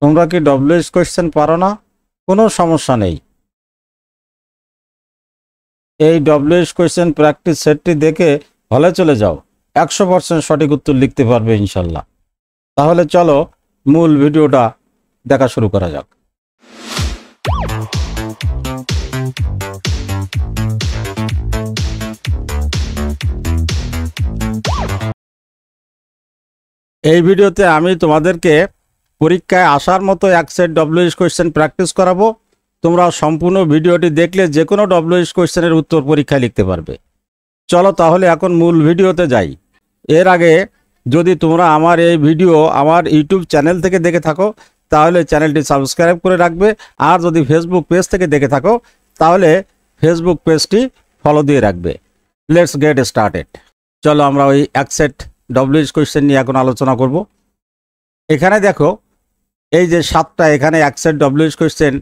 তোমরা কি WH question পারো না? কোনো সমস্যা নেই। এই ডব্লিউএইচ কোয়েশ্চেন প্র্যাকটিস সেটটি দেখে হলে চলে যাও, 100% সঠিক উত্তর লিখতে পারবে ইনশাল্লাহ। তাহলে চলো মূল ভিডিওটা দেখা শুরু করা যাক। এই ভিডিওতে আমি তোমাদেরকে পরীক্ষায় আসার মতো এক সেট ডব্লিউএইচ কোয়েশ্চেন প্র্যাকটিস করাবো। তোমরা সম্পূর্ণ ভিডিওটি দেখলে যে কোনো ডব্লিউএইচ কোয়েশ্চেনের উত্তর পরীক্ষায় লিখতে পারবে। চলো তাহলে এখন মূল ভিডিওতে যাই। এর আগে যদি তোমরা আমার এই ভিডিও আমার ইউটিউব চ্যানেল থেকে দেখে থাকো তাহলে চ্যানেলটি সাবস্ক্রাইব করে রাখবে, আর যদি ফেসবুক পেজ থেকে দেখে থাকো তাহলে ফেসবুক পেজটি ফলো দিয়ে রাখবে। Let's get started. চলো আমরা ওই এক সেট ডব্লিউএইচ কোয়েশ্চেন নিয়ে এখন আলোচনা করব। এখানে দেখো এই যে 7টা এখানে এক সেট ডব্লিউএইচ কোয়েশ্চেন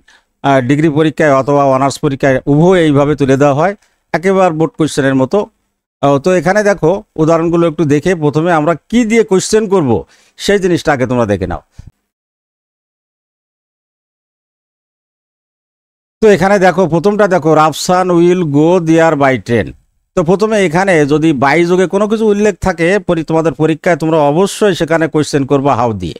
ডিগ্রি পরীক্ষায় অথবা অনার্স পরীক্ষায় উভয় এইভাবে তুলে দেওয়া হয়, একেবারে বোর্ড কোয়েশ্চেনের মতো। তো এখানে দেখো উদাহরণগুলো একটু দেখে প্রথমে আমরা কি দিয়ে কোয়েশ্চেন করব সেই জিনিসটা আগে তোমরা দেখে নাও। তো এখানে দেখো প্রথমটা দেখো, Rafsan will go there by train. তো প্রথমে এখানে যদি বাই যোগে কোনো কিছু উল্লেখ থাকে তোমাদের পরীক্ষায় তোমরা অবশ্যই সেখানে কোয়েশ্চেন করবা হাউ দিয়ে,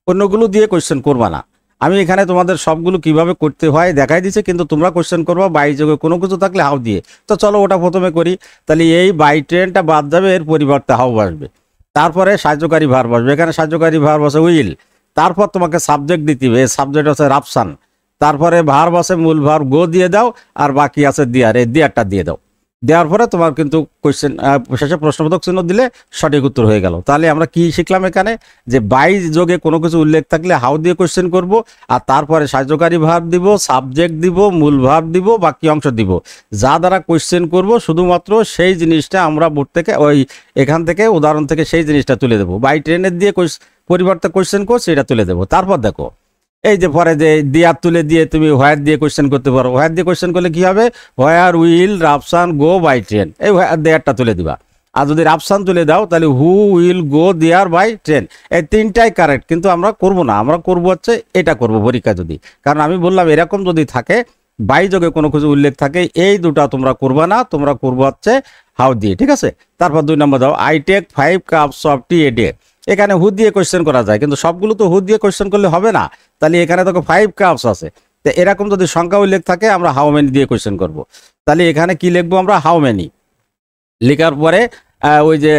অন্যগুলো দিয়ে কোয়েশ্চেন করবা না। আমি এখানে তোমাদের সবগুলো কিভাবে করতে হয় দেখাই দিচ্ছি, কিন্তু তোমরা কোয়েশ্চেন করবা বাই যোগে কোনো কিছু থাকলে হাউ দিয়ে। তো চলো ওটা প্রথমে করি। তাহলে এই বাই ট্রেনটা বাদ যাবে, এর পরিবর্তে হাউ আসবে। তারপরে সাহায্যকারী ভার্ব আসবে, এখানে সাহায্যকারী ভার্ব আছে উইল। তারপর তোমাকে সাবজেক্ট দিতে হবে, এই সাবজেক্ট আছে রাফসান। তারপরে ভার্ব আছে মূল ভার্ব গো দিয়ে দাও, আর বাকি আছে দিয়ার, এই দিয়ারটা দিয়ে দাও। দেওয়ার পরে তোমার কিন্তু কোয়েশ্চেন শেষে প্রশ্নবোধক চিহ্ন দিলে সঠিক উত্তর হয়ে গেল। তাহলে আমরা কি শিখলাম এখানে, যে বাই যোগে কোনো কিছু উল্লেখ থাকলে হাউ দিয়ে কোয়েশ্চেন করব, আর তারপরে সাহায্যকারী ভার্ব দিব, সাবজেক্ট দিব, মূল ভার্ব দিব, বাকি অংশ দিব। যা দ্বারা কোয়েশ্চেন করব শুধুমাত্র সেই জিনিসটা আমরা বোর্ড থেকে ওই এখান থেকে উদাহরণ থেকে সেই জিনিসটা তুলে দেবো। বাই ট্রেনের দিয়ে পরিবর্তে কোয়েশ্চেন করছি এটা তুলে দেবো। তারপর দেখো এই যে পরে যে দিয়ার তুলে দিয়ে তুমি হোয়ার দিয়ে কোয়েশ্চেন করতে পারো। হোয়ার দিয়ে কোয়েশ্চেন করলে কি হবে, where will Rafsan go by train, এই হোয়ার দেয়ারটা তুলে দিবা। আর যদি রাফসান তুলে দাও তাহলে who will go there by train. এই তিনটাই কারেক্ট, কিন্তু আমরা করব না, আমরা করব হচ্ছে এটা করব পরীক্ষা যদি। কারণ আমি বললাম এরকম যদি থাকে বাই যোগে কোনো কিছু উল্লেখ থাকে এই দুটা তোমরা করবা না, তোমরা করবো হচ্ছে হাউ দিয়ে। ঠিক আছে। তারপর 2 নম্বর দাও, I take 5 cups of tea a day. এখানে হু দিয়ে কোয়েশ্চেন করা যায়, কিন্তু সবগুলো তো হু দিয়ে কোয়েশ্চেন করলে হবে না। তাহলে এখানে দেখো 5 কাপস আছে, তো এরকম যদি সংখ্যা উল্লেখ থাকে আমরা হাউ মেনি দিয়ে কোয়েশ্চেন করব। তাহলে এখানে কি লিখবো আমরা, হাউ মেনি। লেখার পরে ওই যে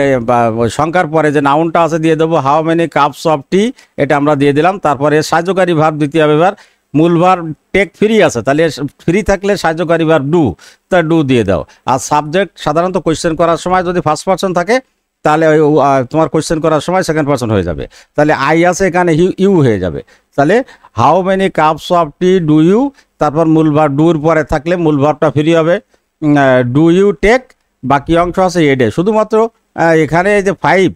সংখ্যার পরে যে নাউনটা আছে দিয়ে দেবো, হাউ মেনি কাপস অফ টি, এটা আমরা দিয়ে দিলাম। তারপরে সাহায্যকারী ভার্ব দিতে হবে। এবার মূল ভার্ব টেক ফ্রি আছে, তাহলে ফ্রি থাকলে সাহায্যকারী ভার্ব ডু, তা ডু দিয়ে দাও। আর সাবজেক্ট সাধারণত কোয়েশ্চেন করার সময় যদি ফার্স্ট পারসন থাকে তাহলে তোমার কোয়েশ্চেন করার সময় সেকেন্ড পারসন হয়ে যাবে। তাহলে আই আছে এখানে ইউ হয়ে যাবে। তাহলে how many cups of tea do you, তারপর মূল ভার্ব ডুর পরে থাকলে মূল ভার্বটা ফ্রি হবে, ডু ইউ টেক, বাকি অংশ আছে এডে। শুধুমাত্র এখানে এই যে 5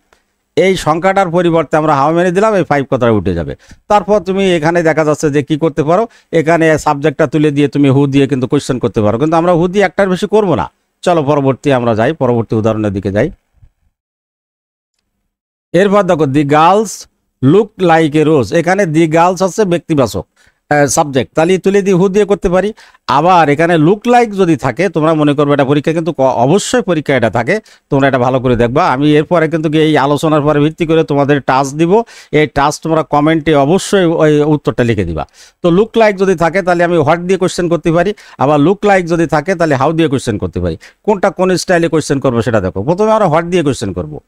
এই সংখ্যাটার পরিবর্তে আমরা হাউ মেনি দিলাম, এই 5 কথাটা উঠে যাবে। তারপর তুমি এখানে দেখা যাচ্ছে যে কি করতে পারো, এখানে সাবজেক্টটা তুলে দিয়ে তুমি হু দিয়ে কিন্তু কোয়েশ্চেন করতে পারো, কিন্তু আমরা হু দিয়ে একটার বেশি করবো না। চলো পরবর্তী আমরা যাই, পরবর্তী উদাহরণের দিকে যাই। এরপর দেখো the girls look like a rose. এখানে দি গার্লস আছে ব্যক্তিবাচক সাবজেক্ট, তাহলে তুলে দিয়ে হু দিয়ে করতে পারি। আবার এখানে লুক লাইক যদি থাকে তোমরা মনে করবে এটা পরীক্ষা, কিন্তু অবশ্যই পরীক্ষা এটা থাকে, তোমরা এটা ভালো করে দেখবা। আমি এরপরে কিন্তু এই আলোচনার পরে ভিত্তি করে তোমাদের টাস্ক দিব, এই টাস্ক তোমরা কমেন্টে অবশ্যই ওই উত্তরটা লিখে দিবা। তো লুক লাইক যদি থাকে তাহলে আমি হোয়াট দিয়ে কোয়েশ্চেন করতে পারি, আবার লুক লাইক যদি থাকে তাহলে হাউ দিয়ে কোয়েশ্চেন করতে পারি। কোনটা কোন স্টাইলে কোয়েশ্চেন করবো সেটা দেখো। প্রথমে আমরা হোয়াট দিয়ে কোয়েশ্চেন করবো,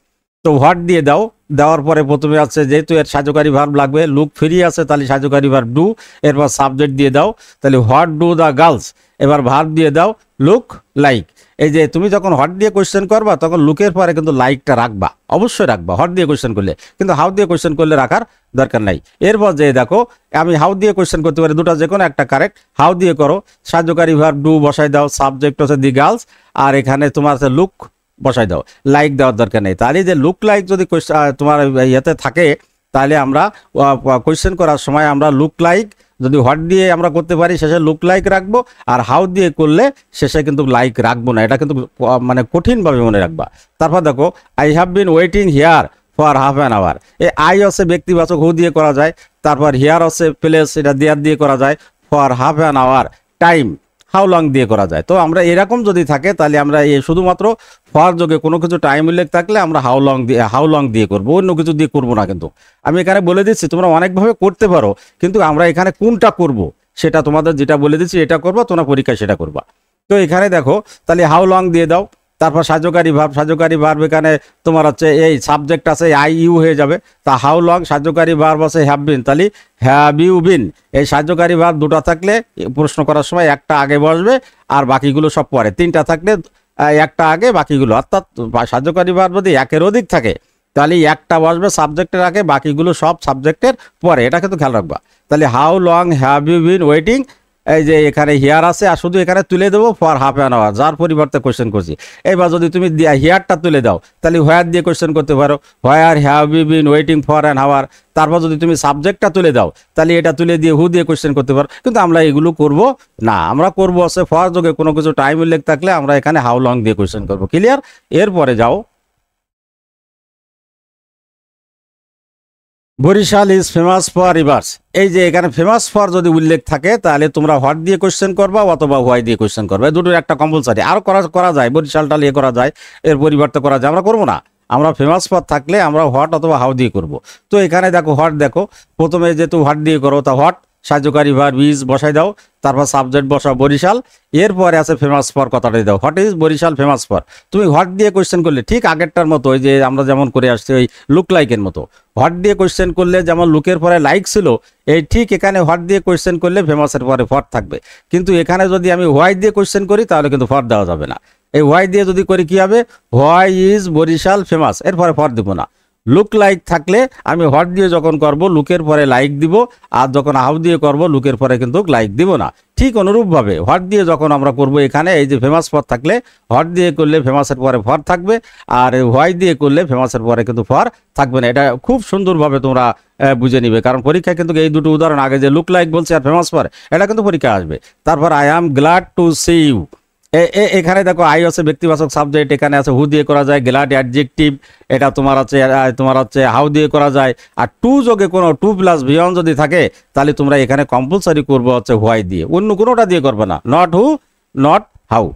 তো হোয়াট দিয়ে দাও। দেওয়ার পরে প্রথমে আছে যেহেতু এর সাহায্যকারী ভার্ব লাগবে, লুক ফ্রি আছে তাহলে সাহায্যকারী ভার্ব ডু, এরপর সাবজেক্ট দিয়ে দাও, তাহলে হোয়াট ডু দ্য গার্লস। এবার ভার্ব দিয়ে দাও লুক লাইক। এই যে তুমি যখন হোয়াট দিয়ে কোয়েশ্চেন করবা তখন লুকের পরে কিন্তু লাইকটা রাখবা, অবশ্যই রাখবা হোয়াট দিয়ে কোয়েশ্চেন করলে, কিন্তু হাউ দিয়ে কোয়েশ্চেন করলে রাখার দরকার নাই। এরপর যে দেখো আমি হাউ দিয়ে কোয়েশ্চেন করতে পারি, দুটো যে কোনো একটা কারেক্ট। হাউ দিয়ে করো, সাহায্যকারী ভার্ব ডু বসাই দাও, সাবজেক্ট হচ্ছে দি গার্লস, আর এখানে তোমার আছে লুক বসাই দাও, লাইক দেওয়ার দরকার নেই। তাহলে যে লুক লাইক যদি তোমার ইয়েতে থাকে তাহলে আমরা কোয়েশ্চেন করার সময় আমরা লুক লাইক যদি হোয়াট দিয়ে আমরা করতে পারি শেষে লুক লাইক রাখবো, আর হাউ দিয়ে করলে শেষে কিন্তু লাইক রাখবো না। এটা কিন্তু মানে কঠিনভাবে মনে রাখবা। তারপর দেখো I have been waiting here for half an hour. এই আই আছে ব্যক্তিবাচক, হু দিয়ে করা যায়, তারপর হিয়ার আছে প্লেস, এটা দেয়ার দিয়ে করা যায়। For half an hour, time how long দিয়ে করা যায়। তো আমরা এরকম যদি থাকে তাহলে আমরা এই শুধুমাত্র ফর যোগে কোনো কিছু টাইম উল্লেখ থাকলে আমরা হাউ লং দিয়ে করবো, অন্য কিছু দিয়ে করবো না। কিন্তু আমি এখানে বলে দিচ্ছি তোমরা অনেকভাবে করতে পারো, কিন্তু আমরা এখানে কোনটা করব সেটা তোমাদের যেটা বলে দিচ্ছি এটা করবো, তোমরা পরীক্ষায় সেটা করবা। তো এখানে দেখো তাহলে হাউ লং দিয়ে দাও, তারপর সাহায্যকারী ভার্ব এখানে তোমার হচ্ছে এই সাবজেক্ট আছে আই ইউ হয়ে যাবে। তা হাউ লং সাহায্যকারী ভার্ব আছে হ্যাভ বিন, তাহলে হ্যাভ ইউ বিন। এই সাহায্যকারী ভার্ব দুটো থাকলে প্রশ্ন করার সময় একটা আগে বসবে আর বাকিগুলো সব পরে, তিনটা থাকলে একটা আগে বাকিগুলো, অর্থাৎ সাহায্যকারী ভার্ব যদি একের অধিক থাকে তাহলে একটা বসবে সাবজেক্টের আগে, বাকিগুলো সব সাবজেক্টের পরে, এটা কিন্তু খেয়াল রাখবা। তাহলে how long have you been waiting, এই যে এখানে হিয়ার আছে আর শুধু এখানে তুলে দেবো ফর হাফ অ্যান আওয়ার, যার পরিবর্তে কোয়েশ্চেন করছি। এবার যদি তুমি হিয়ারটা তুলে দাও তাহলে হোয়ার দিয়ে কোয়েশ্চেন করতে পারো, where have you been waiting for an hour. তারপর যদি তুমি সাবজেক্টটা তুলে দাও তাহলে এটা তুলে দিয়ে হু দিয়ে কোয়েশ্চেন করতে পারো, কিন্তু আমরা এগুলো করব না। আমরা করবো আছে ফর যোগে কোনো কিছু টাইম উল্লেখ থাকলে আমরা এখানে হাউ লং দিয়ে কোয়েশ্চেন করবো। ক্লিয়ার? এরপরে যাও, Barishal is famous for rivers. এই যে এখানে ফেমাস ফর যদি উল্লেখ থাকে তাহলে তোমরা হোয়াট দিয়ে কোয়েশ্চেন করবা অথবা হোয়াই দিয়ে কোয়েশ্চেন করবে, দুটোর একটা কম্পালসারি। আর করা যায়, বরিশালটা নিয়ে করা যায়, এর পরিবর্তে করা যায়, আমরা করবো না। আমরা ফেমাস ফর থাকলে আমরা হোয়াট অথবা হাউ দিয়ে করব। তো এখানে দেখো হোয়াট, দেখো প্রথমে যেহেতু হোয়াট দিয়ে করো তা হোয়াট সাহায্যকারী ভার্ব ইজ বসাই দাও, তারপর সাবজেক্ট বসাও বরিশাল, এরপরে আছে ফেমাস ফর কথাটাই দাও, what is Barishal famous for. তুমি হোয়াট দিয়ে কোয়েশ্চেন করলে ঠিক আগেরটার মতো, ওই যে আমরা যেমন করে আসছি ওই লুক লাইকের মতো, হোয়াট দিয়ে কোয়েশ্চেন করলে যেমন লুকের পরে লাইক ছিল, এই ঠিক এখানে হোয়াট দিয়ে কোয়েশ্চেন করলে ফেমাসের পরে ফর থাকবে। কিন্তু এখানে যদি আমি হোয়াই দিয়ে কোয়েশ্চেন করি তাহলে কিন্তু ফর দেওয়া যাবে না। এই হোয়াই দিয়ে যদি করি কি হবে, হোয়াই ইজ বরিশাল ফেমাস, এরপরে ফর দিব না। লুক লাইক থাকলে আমি হোয়াট দিয়ে যখন করব লুকের পরে লাইক দিব, আর যখন হাউ দিয়ে করব লুকের পরে কিন্তু লাইক দিব না। ঠিক অনুরূপভাবে হোয়াট দিয়ে যখন আমরা করব এখানে এই যে ফেমাস ফর থাকলে হোয়াট দিয়ে করলে ফেমাসের পরে ফর থাকবে, আর হোয়াই দিয়ে করলে ফেমাসের পরে কিন্তু ফর থাকবে না। এটা খুব সুন্দরভাবে তোমরা বুঝে নিবে, কারণ পরীক্ষায় কিন্তু এই দুটো উদাহরণ আগে যে লুক লাইক বলছে আর ফেমাস ফর, এটা কিন্তু পরীক্ষায় আসবে। তারপর I am glad to see you, এখানে দেখো আই আছে ব্যক্তিবাচক সাবজেক্ট, এখানে আছে হু দিয়ে করা যায়, গ্ল্যাড অ্যাডজেক্টিভ, এটা তোমার হচ্ছে হাউ দিয়ে করা যায়। আর টু যোগে কোনো টু প্লাস ভিয়ন যদি থাকে তাহলে তোমরা এখানে কম্পালসারি করবো হচ্ছে হোয়াই দিয়ে, অন্য কোনোটা দিয়ে করবে না, নট হু নট হাউ।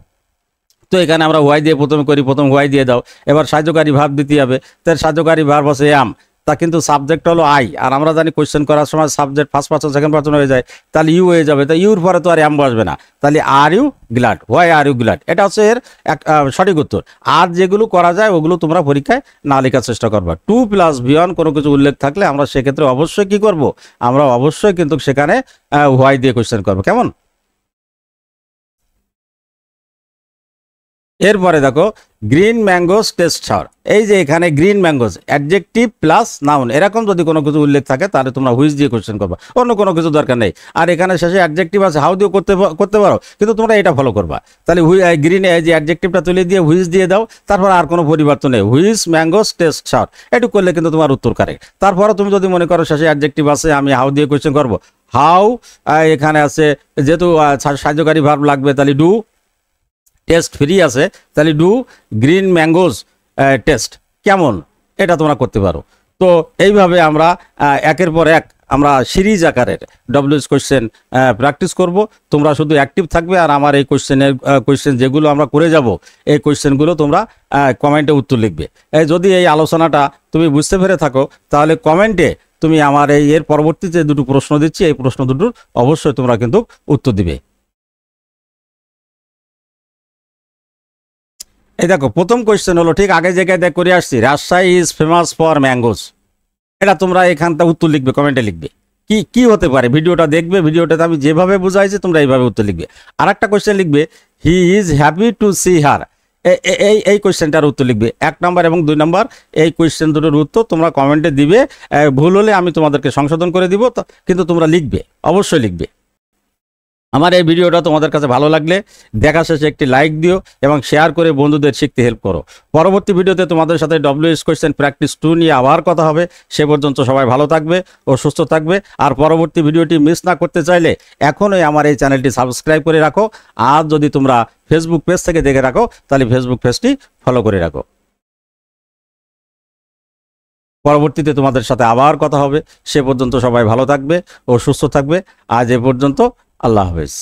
তো এখানে আমরা হোয়াই দিয়ে প্রথমে করি, প্রথম হোয়াই দিয়ে দাও। এবার সাহায্যকারী ভার্ব দিতে হবে, তার সাহায্যকারী ভার্ব আছে অ্যাম, তা কিন্তু সাবজেক্ট হলো আই, আর আমরা জানি কোয়েশ্চেন করার সময় subject first person second person হয়ে যায়, তাহলে ইউ হয়ে যাবে। তা ইউর পরে তো আর অ্যাম বসবে না, তাহলে are you glad, why are you glad, এটা হচ্ছে এর এক সঠিক উত্তর। আর যেগুলো করা যায় ওগুলো তোমরা পরীক্ষায় না লেখার চেষ্টা করবা। টু প্লাস বিয়ন কোনো কিছু উল্লেখ থাকলে আমরা সেক্ষেত্রে অবশ্যই কি করব, আমরা অবশ্যই কিন্তু সেখানে হোয়াই দিয়ে কোয়েশ্চেন করবো। কেমন? এরপরে দেখো গ্রিন ম্যাঙ্গোস টেস্ট সাওয়ার, এই যে এখানে green mangoes adjective plus noun, এরকম যদি কোনো কিছু উল্লেখ থাকে তাহলে তোমরা হুইচ দিয়ে কোয়েশ্চেন করবা, অন্য কোনো কিছু দরকার নেই। আর এখানে শেষে অ্যাডজেক্টিভ আছে, হাউ দিয়ে করতে পারো, কিন্তু তোমরা এটা ফলো করবা। তাহলে গ্রিন এই যে অ্যাডজেক্টিভটা তুলে দিয়ে হুইচ দিয়ে দাও, তারপর আর কোনো পরিবর্তন নেই, হুইচ ম্যাঙ্গোস টেস্ট সাওয়ার, এটু করলে কিন্তু তোমার উত্তর কারেক্ট। তারপরে তুমি যদি মনে করো শেষে অ্যাডজেক্টিভ আছে, আমি হাউ দিয়ে কোয়েশ্চেন করবো, হাউ এখানে আছে যেহেতু সাহায্যকারী ভার্ব লাগবে, তাহলে ডু, টেস্ট ফ্রি আছে, তাহলে ডু গ্রিন ম্যাঙ্গোজ টেস্ট, কেমন, এটা তোমরা করতে পারো। তো এইভাবে আমরা একের পর এক আমরা সিরিজ আকারের ডব্লিউএস কোয়েশ্চেন প্র্যাকটিস করব। তোমরা শুধু অ্যাক্টিভ থাকবে, আর আমার এই কোয়েশ্চেন যেগুলো আমরা করে যাব এই কোয়েশ্চেনগুলো তোমরা কমেন্টে উত্তর লিখবে। যদি এই আলোচনাটা তুমি বুঝতে পেরে থাকো তাহলে কমেন্টে তুমি আমার এর পরবর্তী যে দুটো প্রশ্ন দিচ্ছি এই প্রশ্ন দুটোর অবশ্যই তোমরা কিন্তু উত্তর দিবে। এই দেখো প্রথম কোয়েশ্চেন হলো ঠিক আগে জায়গায় দেখ করে আসছি, Rajshahi is famous for mangoes, এটা তোমরা এখানটা উত্তর লিখবে, কমেন্টে লিখবে কি কি হতে পারে। ভিডিওটা দেখবে, ভিডিওটাতে আমি যেভাবে বুঝাইছি তোমরা এইভাবে উত্তর লিখবে। আর একটা কোয়েশ্চেন লিখবে, he is happy to see her, এই কোয়েশ্চেনটার উত্তর লিখবে। 1 নম্বর এবং 2 নম্বর এই কোয়েশ্চেন দুটোর উত্তর তোমরা কমেন্টে দিবে, ভুল হলে আমি তোমাদেরকে সংশোধন করে দিব, কিন্তু তোমরা লিখবে, অবশ্যই লিখবে। আমার এই ভিডিওটা তোমাদের কাছে ভালো লাগলে দেখা শেষে একটি লাইক দিও এবং শেয়ার করে বন্ধুদের শিখতে হেল্প করো। পরবর্তী ভিডিওতে তোমাদের সাথে ডব্লিউএস কোয়েশ্চেন প্র্যাকটিস 2 নিয়ে আবার কথা হবে। সে পর্যন্ত সবাই ভালো থাকবে ও সুস্থ থাকবে। আর পরবর্তী ভিডিওটি মিস না করতে চাইলে এখনই আমার এই চ্যানেলটি সাবস্ক্রাইব করে রাখো। আর যদি তোমরা ফেসবুক পেজ থেকে দেখে রাখো তাহলে ফেসবুক পেজটি ফলো করে রাখো। পরবর্তীতে তোমাদের সাথে আবার কথা হবে। সে পর্যন্ত সবাই ভালো থাকবে ও সুস্থ থাকবে। আজ এ পর্যন্ত। আল্লাহ হাফেজ।